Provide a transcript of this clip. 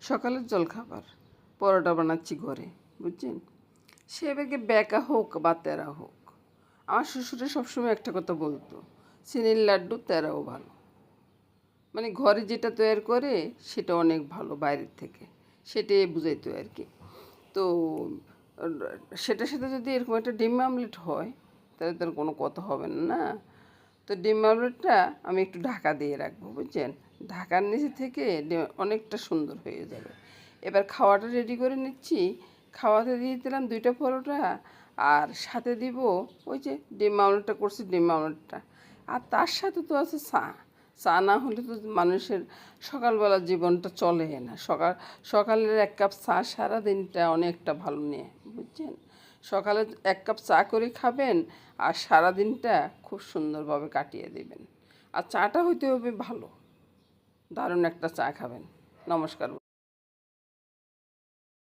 সকালের জলখাবার পরোটা বানাচ্ছি ঘরে, বুঝছেন। সে এবারকে বেঁকা হোক বা তেরা হোক, আমার শ্বশুরে সবসময় একটা কথা বলতো, চিনির লাড্ডু তেরাও ভালো। মানে ঘরে যেটা তৈরি করে সেটা অনেক ভালো বাইরের থেকে, সেটাই বুঝাইতো আর কি। তো সেটার সাথে যদি এরকম একটা ডিম আমলেট হয় তাহলে তার কোনো কথা হবে না, না। তো ডিম আমলেটটা আমি একটু ঢাকা দিয়ে রাখবো, বুঝছেন। ঢাকার নিচে থেকে অনেকটা সুন্দর হয়ে যাবে। এবার খাওয়াটা রেডি করে নিচ্ছি। খাওয়াতে দিয়ে দিলাম 2টা পরোটা, আর সাথে দিব ওই যে ডিম আমলেটটা করছি, ডিম আমলেটটা। আর তার সাথে তো আছে চা। চা না হলে তো মানুষের সকালবেলার জীবনটা চলে না। সকালের 1 কাপ চা সারা দিনটা অনেকটা ভালো নিয়ে, বুঝছেন। সকালে 1 কাপ চা করে খাবেন আর সারা দিনটা খুব সুন্দরভাবে কাটিয়ে দেবেন। আর চাটা হইতে হবে ভালো, দারুণ একটা চা খাবেন। নমস্কার।